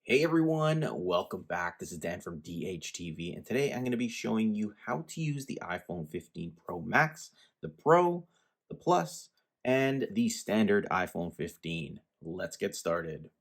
Hey everyone, welcome back. This is Dan from DHTV, and today I'm going to be showing you how to use the iPhone 15 Pro Max, the Pro, the Plus, and the standard iPhone 15. Let's get started.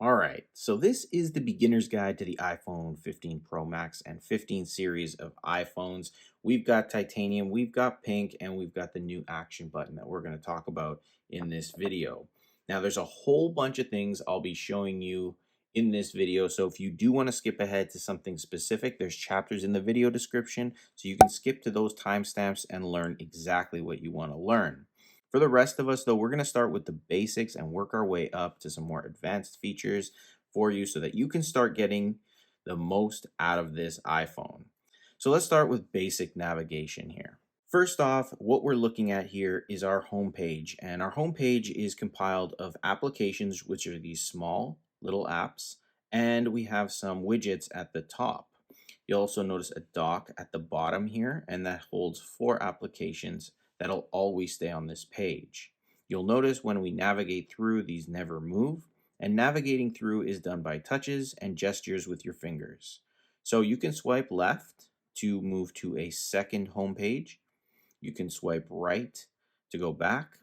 All right, so this is the beginner's guide to the iPhone 15 Pro Max and 15 series of iPhones. We've got titanium, we've got pink, and we've got the new action button that we're going to talk about in this video. Now, there's a whole bunch of things I'll be showing you in this video. So if you do want to skip ahead to something specific, there's chapters in the video description, so you can skip to those timestamps and learn exactly what you want to learn. For the rest of us, though, we're going to start with the basics and work our way up to some more advanced features for you so that you can start getting the most out of this iPhone. So let's start with basic navigation here. First off, what we're looking at here is our home page, and our home page is compiled of applications, which are these small little apps, and we have some widgets at the top. You'll also notice a dock at the bottom here, and that holds 4 applications that'll always stay on this page. You'll notice when we navigate through, these never move, and navigating through is done by touches and gestures with your fingers. So you can swipe left to move to a second home page. You can swipe right to go back.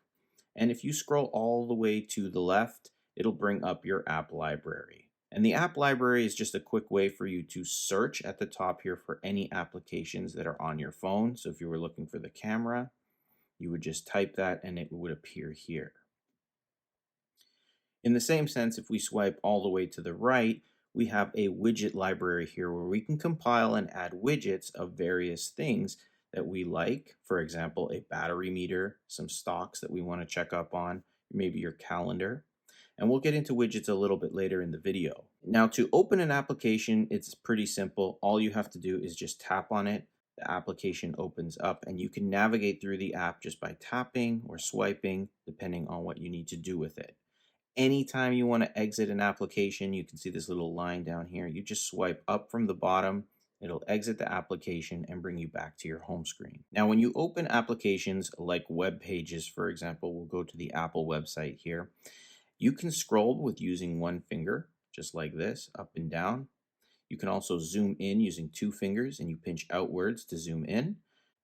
And if you scroll all the way to the left, it'll bring up your app library. And the app library is just a quick way for you to search at the top here for any applications that are on your phone. So if you were looking for the camera, you would just type that and it would appear here. In the same sense, if we swipe all the way to the right, we have a widget library here where we can compile and add widgets of various things that we like. For example, a battery meter, some stocks that we want to check up on, maybe your calendar. And we'll get into widgets a little bit later in the video. Now, to open an application, it's pretty simple. All you have to do is just tap on it. The application opens up and you can navigate through the app just by tapping or swiping, depending on what you need to do with it. Anytime you want to exit an application, you can see this little line down here. You just swipe up from the bottom. It'll exit the application and bring you back to your home screen. Now, when you open applications like web pages, for example, we'll go to the Apple website here. You can scroll with using one finger, just like this, up and down. You can also zoom in using 2 fingers, and you pinch outwards to zoom in,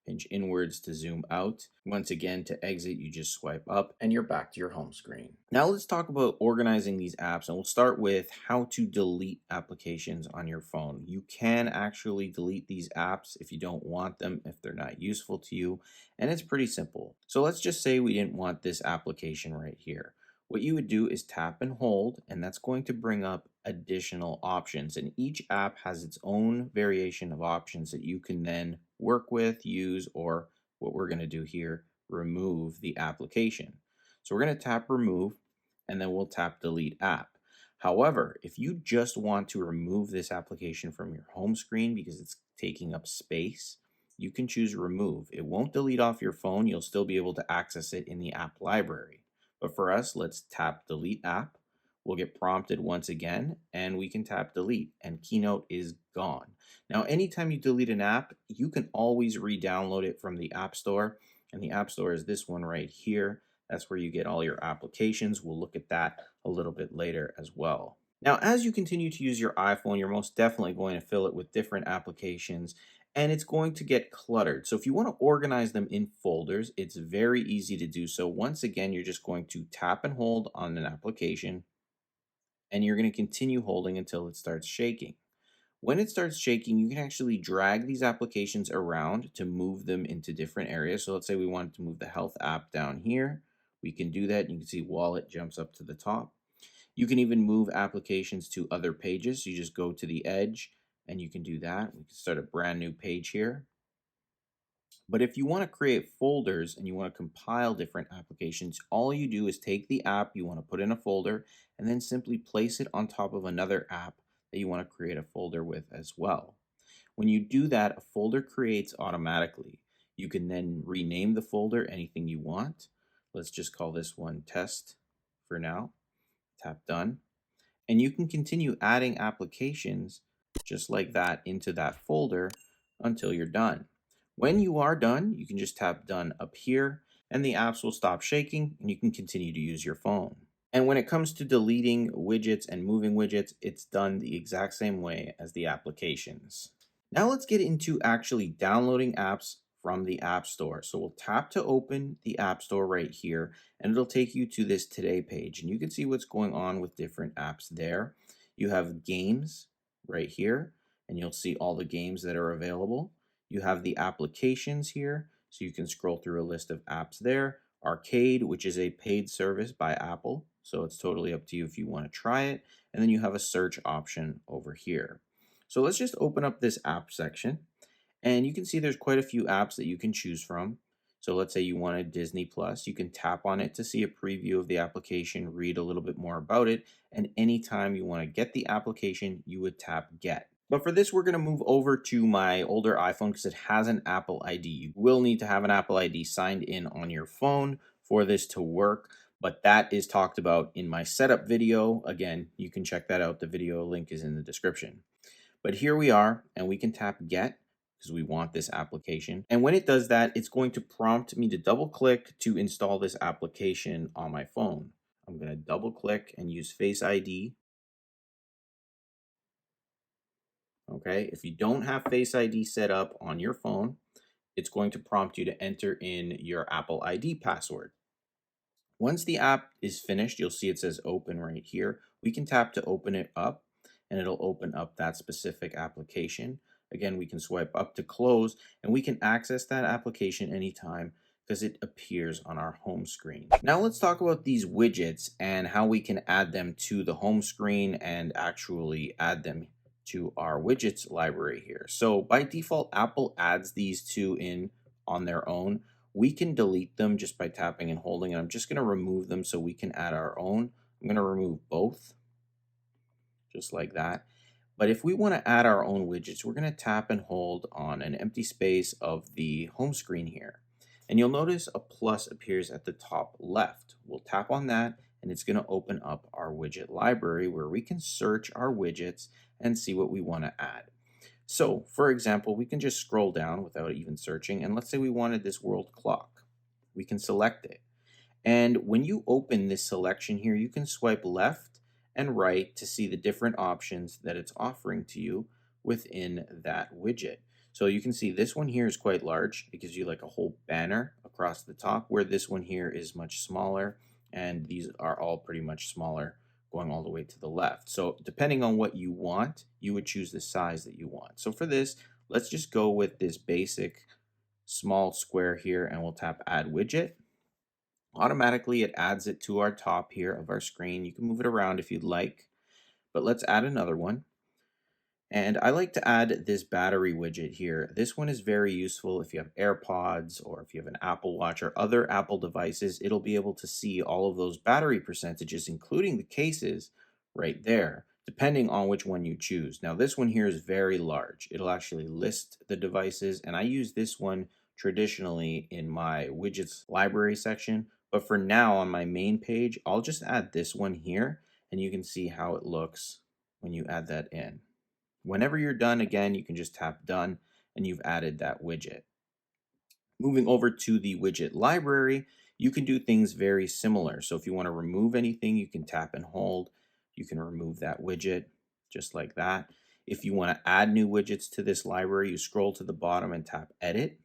pinch inwards to zoom out. Once again, to exit, you just swipe up and you're back to your home screen. Now let's talk about organizing these apps, and we'll start with how to delete applications on your phone. You can actually delete these apps if you don't want them, if they're not useful to you, and it's pretty simple. So let's just say we didn't want this application right here. What you would do is tap and hold, and that's going to bring up additional options. And each app has its own variation of options that you can then work with, use, or what we're going to do here, remove the application. So we're going to tap remove, and then we'll tap delete app. However, if you just want to remove this application from your home screen because it's taking up space, you can choose remove. It won't delete off your phone. You'll still be able to access it in the app library. But for us, let's tap delete app. We'll get prompted once again, and we can tap delete, and Keynote is gone. Now, anytime you delete an app, you can always re-download it from the App Store, and the App Store is this one right here. That's where you get all your applications. We'll look at that a little bit later as well. Now, as you continue to use your iPhone, you're most definitely going to fill it with different applications, and it's going to get cluttered. So if you want to organize them in folders, it's very easy to do so. Once again, you're just going to tap and hold on an application, and you're going to continue holding until it starts shaking. When it starts shaking, you can actually drag these applications around to move them into different areas. So let's say we wanted to move the health app down here. We can do that. You can see wallet jumps up to the top. You can even move applications to other pages. So you just go to the edge and you can do that. We can start a brand new page here. But if you want to create folders and you want to compile different applications, all you do is take the app you want to put in a folder and then simply place it on top of another app that you want to create a folder with as well. When you do that, a folder creates automatically. You can then rename the folder anything you want. Let's just call this one test for now. Tap done. And you can continue adding applications just like that into that folder until you're done. When you are done, you can just tap done up here and the apps will stop shaking and you can continue to use your phone. And when it comes to deleting widgets and moving widgets, it's done the exact same way as the applications. Now let's get into actually downloading apps from the App Store. So we'll tap to open the App Store right here, and it'll take you to this Today page. And you can see what's going on with different apps there. You have games right here, and you'll see all the games that are available. You have the applications here, so you can scroll through a list of apps there. Arcade, which is a paid service by Apple, so it's totally up to you if you want to try it. And then you have a search option over here. So let's just open up this app section, and you can see there's quite a few apps that you can choose from. So let's say you wanted Disney Plus, you can tap on it to see a preview of the application, read a little bit more about it, and anytime you want to get the application, you would tap Get. But for this, we're going to move over to my older iPhone because it has an Apple ID. You will need to have an Apple ID signed in on your phone for this to work, but that is talked about in my setup video. Again, you can check that out. The video link is in the description. But here we are, and we can tap Get because we want this application. And when it does that, it's going to prompt me to double click to install this application on my phone. I'm going to double click and use Face ID. Okay, if you don't have Face ID set up on your phone, it's going to prompt you to enter in your Apple ID password. Once the app is finished, you'll see it says open right here. We can tap to open it up, and it'll open up that specific application. Again, we can swipe up to close, and we can access that application anytime because it appears on our home screen. Now let's talk about these widgets and how we can add them to the home screen and actually add them to our widgets library here. So by default, Apple adds these two in on their own. We can delete them just by tapping and holding, and I'm just going to remove them so we can add our own. I'm going to remove both, just like that. But if we want to add our own widgets, we're going to tap and hold on an empty space of the home screen here. And you'll notice a plus appears at the top left. We'll tap on that, and it's going to open up our widget library where we can search our widgets and see what we want to add. So, for example, we can just scroll down without even searching, and let's say we wanted this world clock. We can select it. And when you open this selection here, you can swipe left and right to see the different options that it's offering to you within that widget. So you can see this one here is quite large. It gives you like a whole banner across the top, where this one here is much smaller, and these are all pretty much smaller going all the way to the left. So depending on what you want, you would choose the size that you want. So for this, let's just go with this basic small square here, and we'll tap add widget. Automatically it adds it to our top here of our screen. You can move it around if you'd like, but let's add another one. And I like to add this battery widget here. This one is very useful if you have AirPods or if you have an Apple Watch or other Apple devices. It'll be able to see all of those battery percentages, including the cases right there, depending on which one you choose. Now, this one here is very large. It'll actually list the devices, and I use this one traditionally in my widgets library section. But for now, on my main page, I'll just add this one here, and you can see how it looks when you add that in. Whenever you're done, again, you can just tap done, and you've added that widget. Moving over to the widget library, you can do things very similar. So if you want to remove anything, you can tap and hold. You can remove that widget just like that. If you want to add new widgets to this library, you scroll to the bottom and tap edit,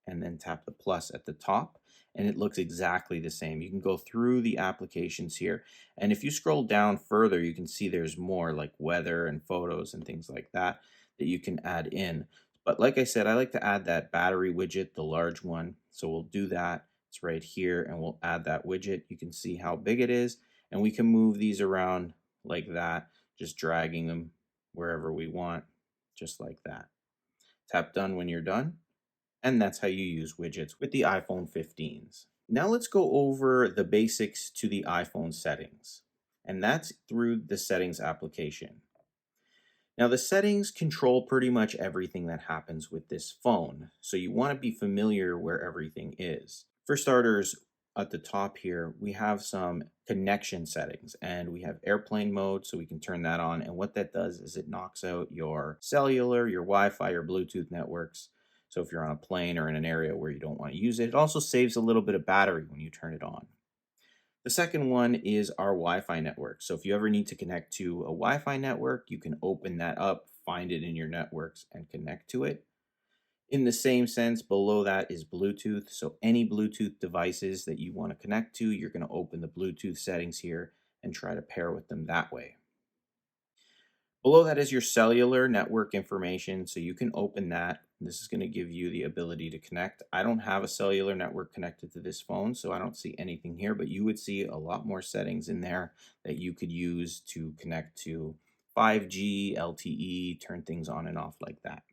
and then tap the plus at the top, and it looks exactly the same. You can go through the applications here, and if you scroll down further, you can see there's more like weather and photos and things like that that you can add in. But like I said, I like to add that battery widget, the large one, so we'll do that. It's right here, and we'll add that widget. You can see how big it is, and we can move these around like that, just dragging them wherever we want, just like that. Tap done when you're done, and that's how you use widgets with the iPhone 15s. Now let's go over the basics to the iPhone settings, and that's through the settings application. Now the settings control pretty much everything that happens with this phone, so you want to be familiar where everything is. For starters, at the top here, we have some connection settings, and we have airplane mode, so we can turn that on, and what that does is it knocks out your cellular, your Wi-Fi, your Bluetooth networks. So if you're on a plane or in an area where you don't want to use it, it also saves a little bit of battery when you turn it on. The second one is our Wi-Fi network. So if you ever need to connect to a Wi-Fi network, you can open that up, find it in your networks, and connect to it. In the same sense, below that is Bluetooth. So any Bluetooth devices that you want to connect to, you're going to open the Bluetooth settings here and try to pair with them that way. Below that is your cellular network information, so you can open that. This is going to give you the ability to connect. I don't have a cellular network connected to this phone, so I don't see anything here, but you would see a lot more settings in there that you could use to connect to 5G, LTE, turn things on and off like that.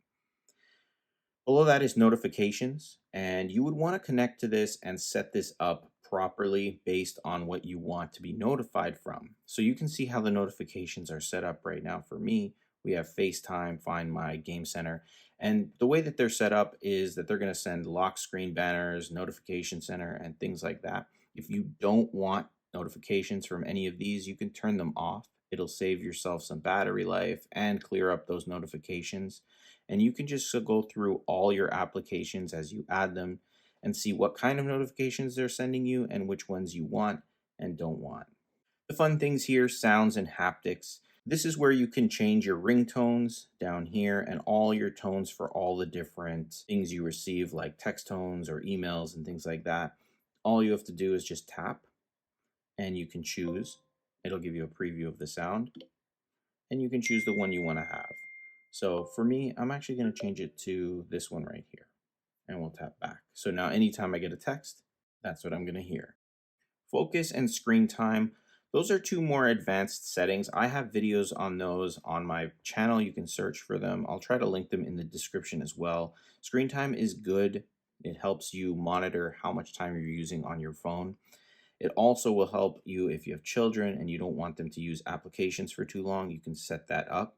Below that is notifications, and you would want to connect to this and set this up properly based on what you want to be notified from. So you can see how the notifications are set up right now. For me, we have FaceTime, Find My, Game Center, and the way that they're set up is that they're going to send lock screen banners, notification center, and things like that. If you don't want notifications from any of these, you can turn them off. It'll save yourself some battery life and clear up those notifications, and you can just go through all your applications as you add them and see what kind of notifications they're sending you and which ones you want and don't want. The fun things here, sounds and haptics. This is where you can change your ringtones down here and all your tones for all the different things you receive, like text tones or emails and things like that. All you have to do is just tap and you can choose. It'll give you a preview of the sound and you can choose the one you want to have. So for me, I'm actually going to change it to this one right here, and we'll tap back. So now anytime I get a text, that's what I'm going to hear. Focus and screen time. Those are two more advanced settings. I have videos on those on my channel. You can search for them. I'll try to link them in the description as well. Screen time is good. It helps you monitor how much time you're using on your phone. It also will help you if you have children and you don't want them to use applications for too long. You can set that up.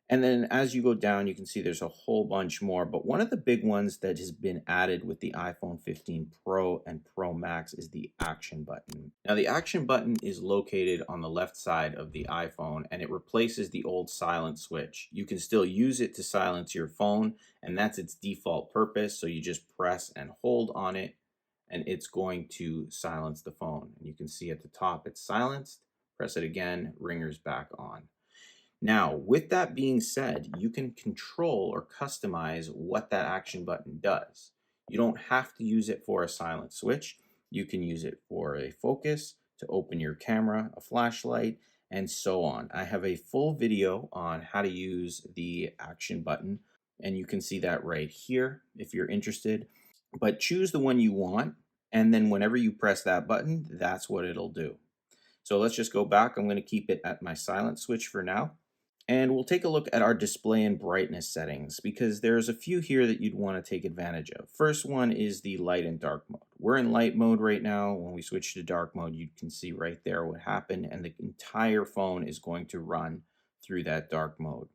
And then as you go down, you can see there's a whole bunch more. But one of the big ones that has been added with the iPhone 15 Pro and Pro Max is the action button. Now, the action button is located on the left side of the iPhone, and it replaces the old silent switch. You can still use it to silence your phone, and that's its default purpose. So you just press and hold on it, and it's going to silence the phone. And you can see at the top it's silenced. Press it again, ringer's back on. Now, with that being said, you can control or customize what that action button does. You don't have to use it for a silent switch. You can use it for a focus, to open your camera, a flashlight, and so on. I have a full video on how to use the action button, and you can see that right here if you're interested. But choose the one you want, and then whenever you press that button, that's what it'll do. So let's just go back. I'm going to keep it at my silent switch for now. And we'll take a look at our display and brightness settings because there's a few here that you'd want to take advantage of. First one is the light and dark mode. We're in light mode right now. When we switch to dark mode, you can see right there what happened, and the entire phone is going to run through that dark mode.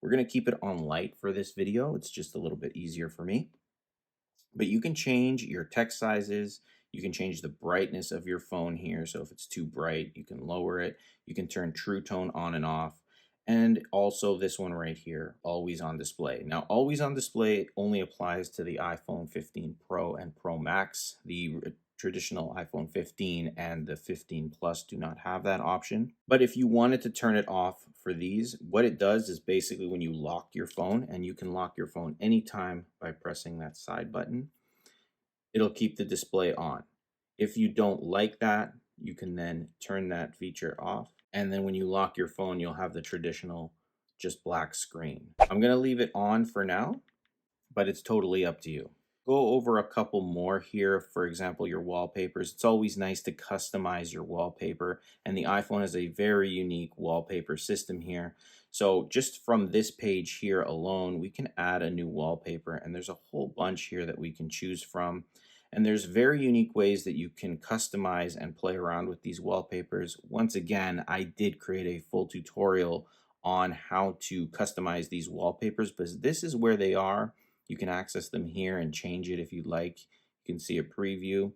We're going to keep it on light for this video. It's just a little bit easier for me. But you can change your text sizes. You can change the brightness of your phone here. So if it's too bright, you can lower it. You can turn True Tone on and off. And also this one right here, always on display. Now, always on display only applies to the iPhone 15 Pro and Pro Max. The traditional iPhone 15 and the 15 Plus do not have that option. But if you wanted to turn it off for these, what it does is basically when you lock your phone, and you can lock your phone anytime by pressing that side button, it'll keep the display on. If you don't like that, you can then turn that feature off. And then when you lock your phone, you'll have the traditional just black screen. I'm going to leave it on for now, but it's totally up to you. Go over a couple more here. For example, your wallpapers. It's always nice to customize your wallpaper, and the iPhone has a very unique wallpaper system here. So just from this page here alone, we can add a new wallpaper, and there's a whole bunch here that we can choose from. And there's very unique ways that you can customize and play around with these wallpapers. Once again, I did create a full tutorial on how to customize these wallpapers, because this is where they are. You can access them here and change it if you'd like. You can see a preview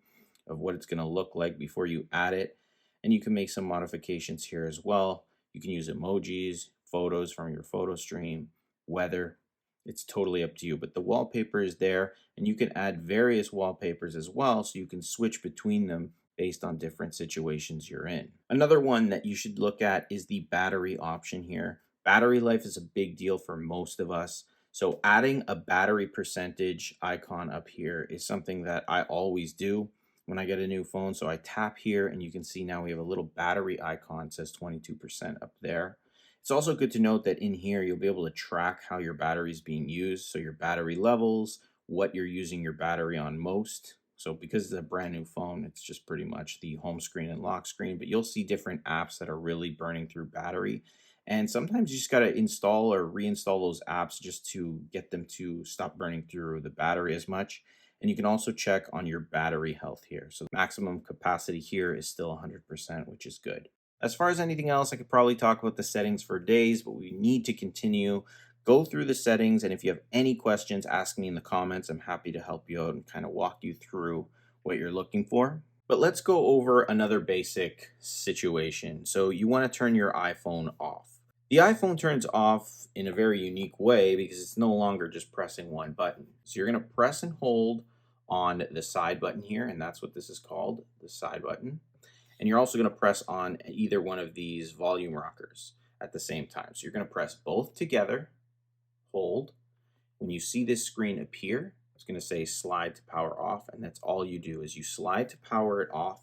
of what it's going to look like before you add it. And you can make some modifications here as well. You can use emojis, photos from your photo stream, weather. It's totally up to you. But the wallpaper is there, and you can add various wallpapers as well, so you can switch between them based on different situations you're in. Another one that you should look at is the battery option here. Battery life is a big deal for most of us. So adding a battery percentage icon up here is something that I always do when I get a new phone. So I tap here and you can see now we have a little battery icon. It says 22% up there. It's also good to note that in here, you'll be able to track how your battery is being used. So your battery levels, what you're using your battery on most. So because it's a brand new phone, it's just pretty much the home screen and lock screen, but you'll see different apps that are really burning through battery. And sometimes you just got to install or reinstall those apps just to get them to stop burning through the battery as much. And you can also check on your battery health here. So the maximum capacity here is still 100%, which is good. As far as anything else, I could probably talk about the settings for days, but we need to continue. Go through the settings, and if you have any questions, ask me in the comments. I'm happy to help you out and kind of walk you through what you're looking for. But let's go over another basic situation. So you want to turn your iPhone off. The iPhone turns off in a very unique way because it's no longer just pressing one button. So you're going to press and hold on the side button here, and that's what this is called, the side button. And you're also going to press on either one of these volume rockers at the same time. So you're going to press both together, hold. When you see this screen appear, it's going to say slide to power off, and that's all you do is you slide to power it off,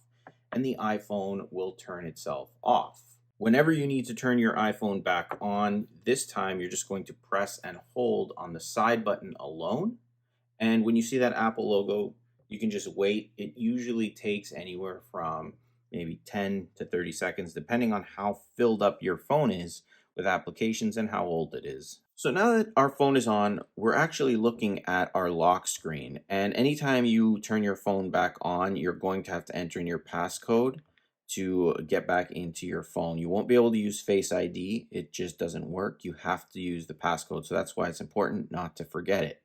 and the iPhone will turn itself off. Whenever you need to turn your iPhone back on, this time you're just going to press and hold on the side button alone. And when you see that Apple logo, you can just wait. It usually takes anywhere from maybe 10 to 30 seconds, depending on how filled up your phone is with applications and how old it is. So now that our phone is on, we're actually looking at our lock screen. And anytime you turn your phone back on, you're going to have to enter in your passcode to get back into your phone. You won't be able to use Face ID. It just doesn't work. You have to use the passcode. So that's why it's important not to forget it.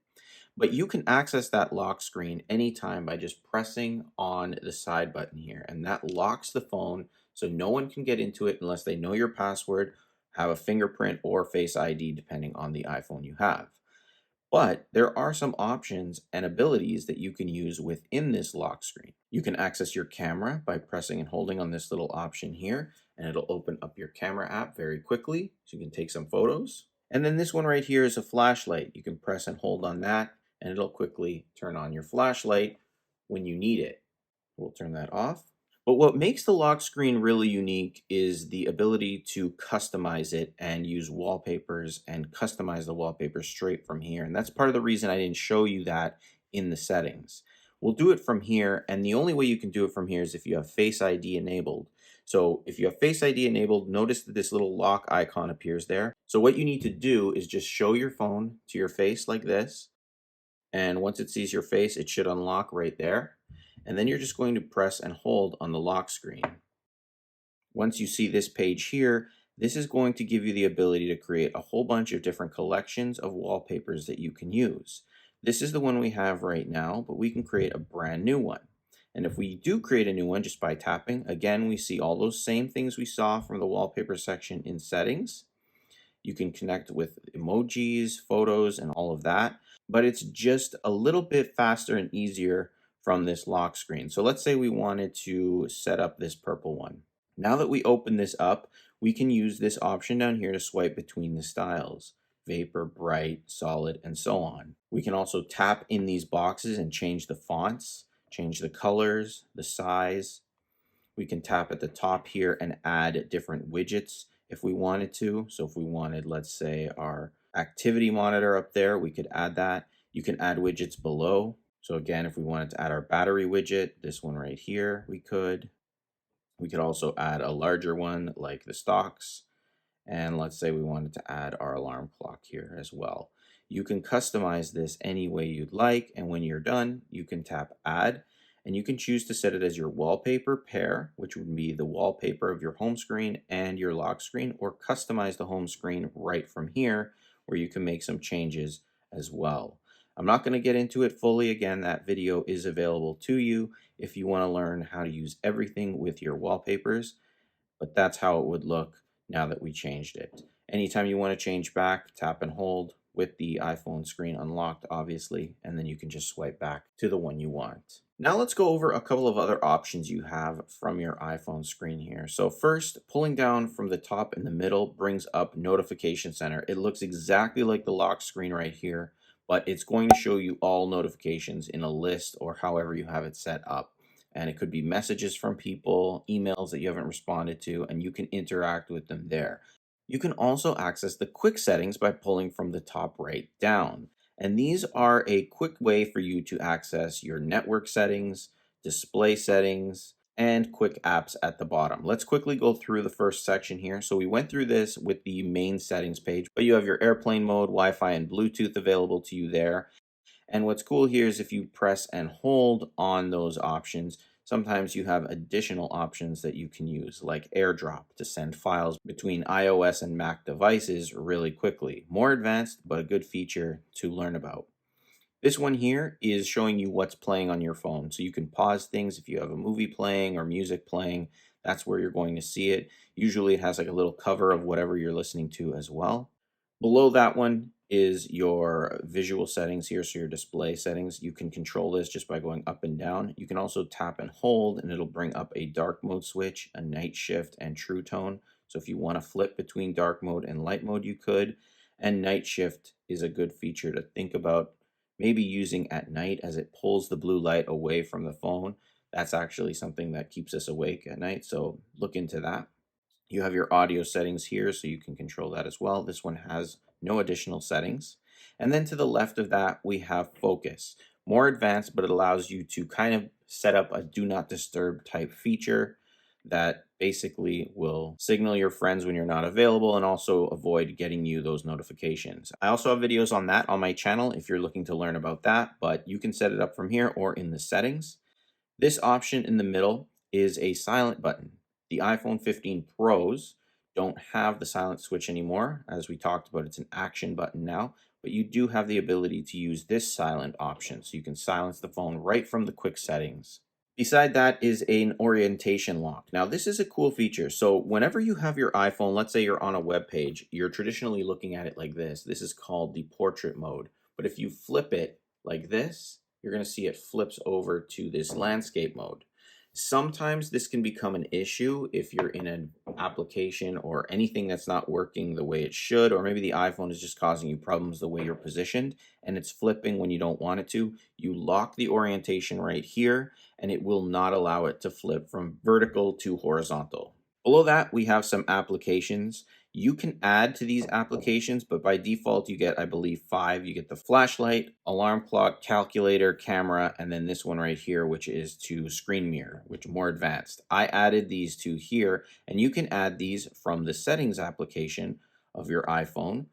But you can access that lock screen anytime by just pressing on the side button here. And that locks the phone so no one can get into it unless they know your password, have a fingerprint or Face ID depending on the iPhone you have. But there are some options and abilities that you can use within this lock screen. You can access your camera by pressing and holding on this little option here, and it'll open up your camera app very quickly so you can take some photos. And then this one right here is a flashlight. You can press and hold on that, and it'll quickly turn on your flashlight when you need it. We'll turn that off. But what makes the lock screen really unique is the ability to customize it and use wallpapers and customize the wallpaper straight from here. And that's part of the reason I didn't show you that in the settings. We'll do it from here, and the only way you can do it from here is if you have Face ID enabled. So if you have Face ID enabled, notice that this little lock icon appears there. So what you need to do is just show your phone to your face like this. And once it sees your face, it should unlock right there. And then you're just going to press and hold on the lock screen. Once you see this page here, this is going to give you the ability to create a whole bunch of different collections of wallpapers that you can use. This is the one we have right now, but we can create a brand new one. And if we do create a new one just by tapping, again, we see all those same things we saw from the wallpaper section in settings. You can connect with emojis, photos, and all of that, but it's just a little bit faster and easier from this lock screen. So let's say we wanted to set up this purple one. Now that we open this up, we can use this option down here to swipe between the styles: vapor, bright, solid, and so on. We can also tap in these boxes and change the fonts, change the colors, the size. We can tap at the top here and add different widgets if we wanted to. So if we wanted, let's say, our activity monitor up there, we could add that. You can add widgets below. So again, if we wanted to add our battery widget, this one right here, we could. We could also add a larger one like the stocks. And let's say we wanted to add our alarm clock here as well. You can customize this any way you'd like, and when you're done, you can tap add, and you can choose to set it as your wallpaper pair, which would be the wallpaper of your home screen and your lock screen, or customize the home screen right from here, where you can make some changes as well. I'm not going to get into it fully. Again, that video is available to you if you want to learn how to use everything with your wallpapers, but that's how it would look now that we changed it. Anytime you want to change back, tap and hold with the iPhone screen unlocked, obviously, and then you can just swipe back to the one you want. Now let's go over a couple of other options you have from your iPhone screen here. So first, pulling down from the top in the middle brings up Notification Center. It looks exactly like the lock screen right here, but it's going to show you all notifications in a list or however you have it set up. And it could be messages from people, emails that you haven't responded to, and you can interact with them there. You can also access the quick settings by pulling from the top right down. And these are a quick way for you to access your network settings, display settings, and quick apps at the bottom. Let's quickly go through the first section here. So we went through this with the main settings page, but you have your airplane mode, Wi-Fi, and Bluetooth available to you there. And what's cool here is if you press and hold on those options, sometimes you have additional options that you can use, like AirDrop to send files between iOS and Mac devices really quickly. More advanced, but a good feature to learn about. This one here is showing you what's playing on your phone. So you can pause things if you have a movie playing or music playing. That's where you're going to see it. Usually it has like a little cover of whatever you're listening to as well. Below that one is your visual settings here, so your display settings. You can control this just by going up and down. You can also tap and hold, and it'll bring up a dark mode switch, a night shift, and true tone. So if you want to flip between dark mode and light mode, you could. And night shift is a good feature to think about maybe using at night as it pulls the blue light away from the phone. That's actually something that keeps us awake at night, so look into that. You have your audio settings here, so you can control that as well. This one has no additional settings. And then to the left of that, we have focus. More advanced, but it allows you to kind of set up a do not disturb type feature that basically will signal your friends when you're not available and also avoid getting you those notifications. I also have videos on that on my channel if you're looking to learn about that, but you can set it up from here or in the settings. This option in the middle is a silent button. The iPhone 15 Pros don't have the silent switch anymore. As we talked about, it's an action button now, but you do have the ability to use this silent option. So you can silence the phone right from the quick settings. Beside that is an orientation lock. Now, this is a cool feature. So whenever you have your iPhone, let's say you're on a web page, you're traditionally looking at it like this. This is called the portrait mode. But if you flip it like this, you're going to see it flips over to this landscape mode. Sometimes this can become an issue if you're in an application or anything that's not working the way it should, or maybe the iPhone is just causing you problems the way you're positioned and it's flipping when you don't want it to. You lock the orientation right here and it will not allow it to flip from vertical to horizontal. Below that, we have some applications. You can add to these applications, but by default, you get, I believe, 5. You get the flashlight, alarm clock, calculator, camera, and then this one right here, which is to screen mirror, which is more advanced. I added these two here, and you can add these from the settings application of your iPhone.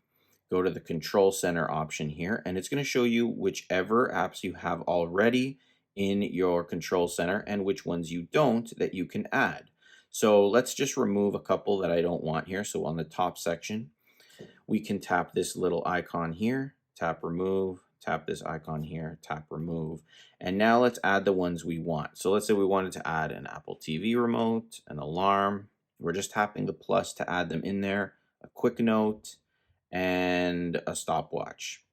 Go to the control center option here, and it's going to show you whichever apps you have already in your control center and which ones you don't that you can add. So let's just remove a couple that I don't want here. So on the top section, we can tap this little icon here, tap remove, tap this icon here, tap remove. And now let's add the ones we want. So let's say we wanted to add an Apple TV remote, an alarm. We're just tapping the plus to add them in there, a quick note, and a stopwatch.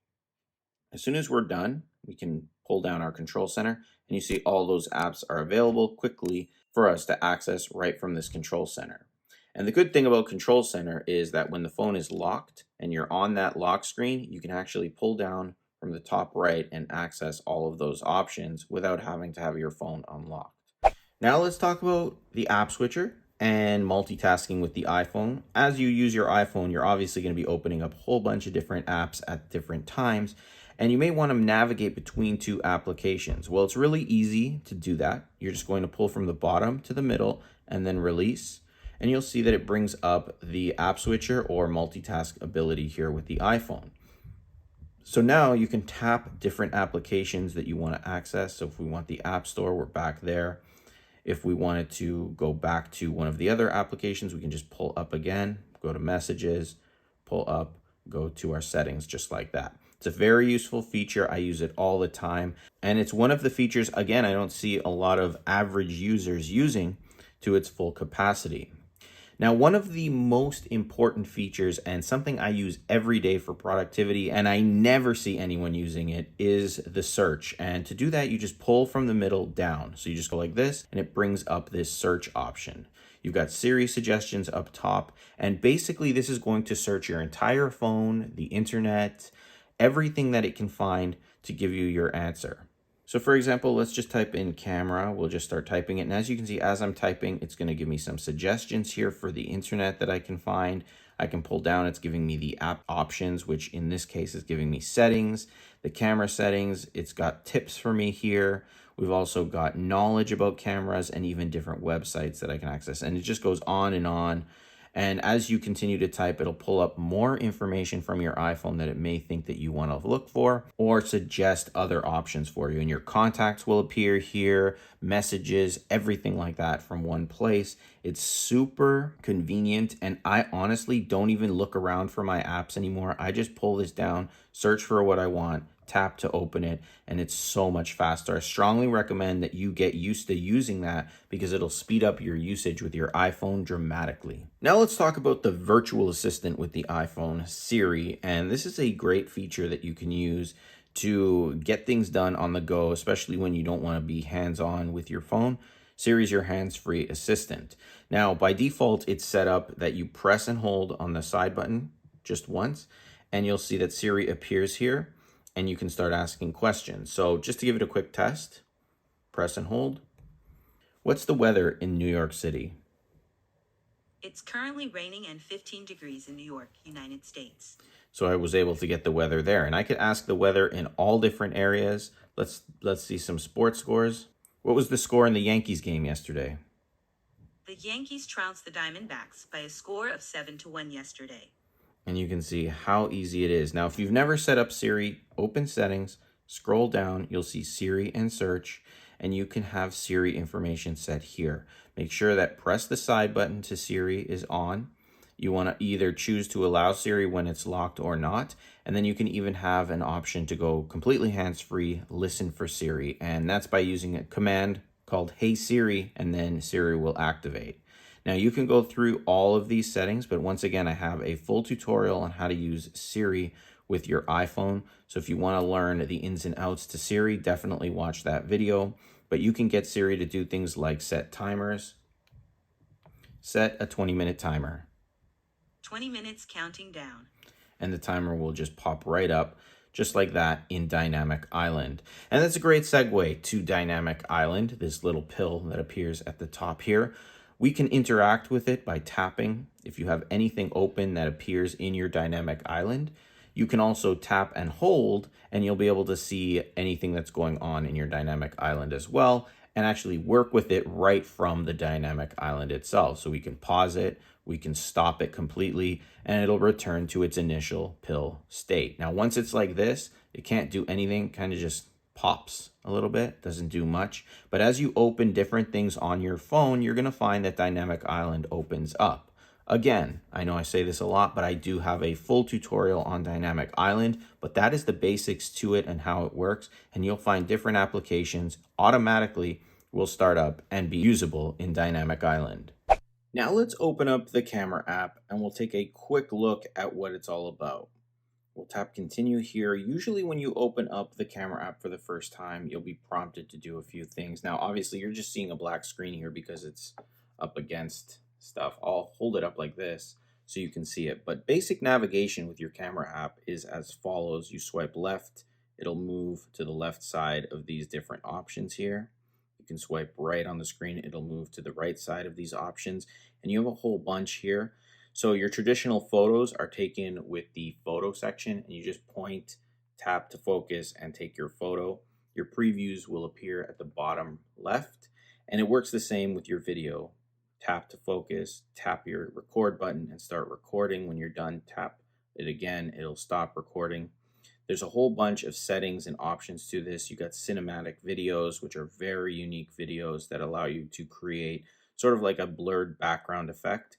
As soon as we're done, we can pull down our control center and you see all those apps are available quickly for us to access right from this control center. And the good thing about control center is that when the phone is locked and you're on that lock screen, you can actually pull down from the top right and access all of those options without having to have your phone unlocked. Now let's talk about the app switcher and multitasking with the iPhone. As you use your iPhone, you're obviously going to be opening up a whole bunch of different apps at different times, and you may want to navigate between two applications. Well, it's really easy to do that. You're just going to pull from the bottom to the middle and then release, and you'll see that it brings up the app switcher or multitask ability here with the iPhone. So now you can tap different applications that you want to access. So if we want the App Store, we're back there. If we wanted to go back to one of the other applications, we can just pull up again, go to messages, pull up, go to our settings, just like that. It's a very useful feature. I use it all the time. And it's one of the features, again, I don't see a lot of average users using to its full capacity. Now, one of the most important features and something I use every day for productivity, and I never see anyone using it, is the search. And to do that, you just pull from the middle down. So you just go like this, and it brings up this search option. You've got Siri suggestions up top, and basically, this is going to search your entire phone, the internet, everything that it can find to give you your answer. So for example, let's just type in camera. We'll just start typing it. And as you can see, as I'm typing, it's going to give me some suggestions here for the internet that I can find. I can pull down, it's giving me the app options, which in this case is giving me settings, the camera settings. It's got tips for me here. We've also got knowledge about cameras and even different websites that I can access. And it just goes on and on. And as you continue to type, it'll pull up more information from your iPhone that it may think that you want to look for or suggest other options for you. And your contacts will appear here, messages, everything like that from one place. It's super convenient. And I honestly don't even look around for my apps anymore. I just pull this down, search for what I want, tap to open it, and it's so much faster. I strongly recommend that you get used to using that because it'll speed up your usage with your iPhone dramatically. Now let's talk about the virtual assistant with the iPhone, Siri. And this is a great feature that you can use to get things done on the go, especially when you don't want to be hands-on with your phone. Siri's your hands-free assistant. Now, by default, it's set up that you press and hold on the side button just once, and you'll see that Siri appears here, and you can start asking questions. So just to give it a quick test, press and hold. What's the weather in New York City? It's currently raining and 15 degrees in New York, United States. So I was able to get the weather there. And I could ask the weather in all different areas. Let's see some sports scores. What was the score in the Yankees game yesterday? The Yankees trounced the Diamondbacks by a score of 7-1 yesterday. And you can see how easy it is. Now, if you've never set up Siri, open settings, scroll down, you'll see Siri and search, and you can have Siri information set here. Make sure that press the side button to Siri is on. You want to either choose to allow Siri when it's locked or not. And then you can even have an option to go completely hands-free, listen for Siri. And that's by using a command called Hey Siri, and then Siri will activate. Now you can go through all of these settings, but once again, I have a full tutorial on how to use Siri with your iPhone. So if you want to learn the ins and outs to Siri, definitely watch that video. But you can get Siri to do things like set timers. Set a 20-minute timer. 20 minutes counting down. And the timer will just pop right up just like that in Dynamic Island. And that's a great segue to Dynamic Island, this little pill that appears at the top here. We can interact with it by tapping. If you have anything open that appears in your Dynamic Island, you can also tap and hold, and you'll be able to see anything that's going on in your Dynamic Island as well, and actually work with it right from the Dynamic Island itself. So we can pause it, we can stop it completely, and it'll return to its initial pill state. Now, once it's like this, it can't do anything, kind of just pops a little bit, doesn't do much. But as you open different things on your phone, you're gonna find that Dynamic Island opens up. Again, I know I say this a lot, but I do have a full tutorial on Dynamic Island, but that is the basics to it and how it works. And you'll find different applications automatically will start up and be usable in Dynamic Island. Now let's open up the camera app and we'll take a quick look at what it's all about. We'll tap continue here. Usually when you open up the camera app for the first time, you'll be prompted to do a few things. Now, obviously you're just seeing a black screen here because it's up against stuff. I'll hold it up like this so you can see it. But basic navigation with your camera app is as follows. You swipe left, it'll move to the left side of these different options here. You can swipe right on the screen, it'll move to the right side of these options. And you have a whole bunch here. So your traditional photos are taken with the photo section, and you just point, tap to focus, and take your photo. Your previews will appear at the bottom left, and it works the same with your video. Tap to focus, tap your record button, and start recording. When you're done, tap it again, it'll stop recording. There's a whole bunch of settings and options to this. You got cinematic videos, which are very unique videos that allow you to create sort of like a blurred background effect.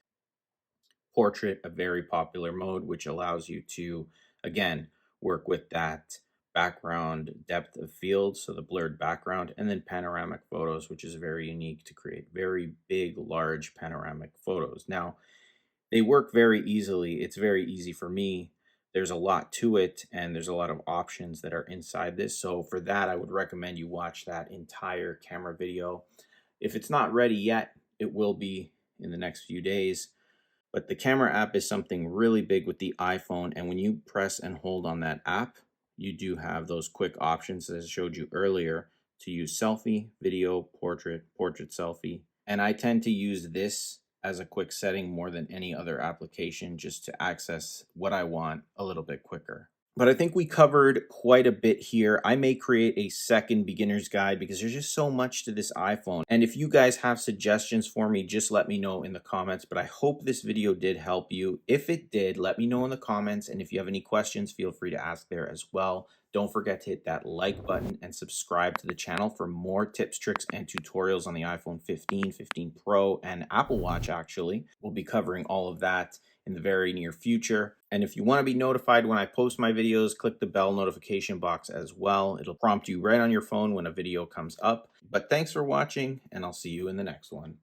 Portrait, a very popular mode, which allows you to, again, work with that background depth of field, so the blurred background, and then panoramic photos, which is very unique to create very big, large panoramic photos. Now, they work very easily. It's very easy for me. There's a lot to it, and there's a lot of options that are inside this. So, for that, I would recommend you watch that entire camera video. If it's not ready yet, it will be in the next few days. But the camera app is something really big with the iPhone. And when you press and hold on that app, you do have those quick options as I showed you earlier to use selfie, video, portrait, portrait selfie. And I tend to use this as a quick setting more than any other application just to access what I want a little bit quicker. But I think we covered quite a bit here. I may create a second beginner's guide because there's just so much to this iPhone. And if you guys have suggestions for me, just let me know in the comments. But I hope this video did help you. If it did, let me know in the comments. And if you have any questions, feel free to ask there as well. Don't forget to hit that like button and subscribe to the channel for more tips, tricks, and tutorials on the iPhone 15, 15 Pro, and Apple Watch, actually. We'll be covering all of that in the very near future. And if you want to be notified when I post my videos, click the bell notification box as well. It'll prompt you right on your phone when a video comes up. But thanks for watching, and I'll see you in the next one.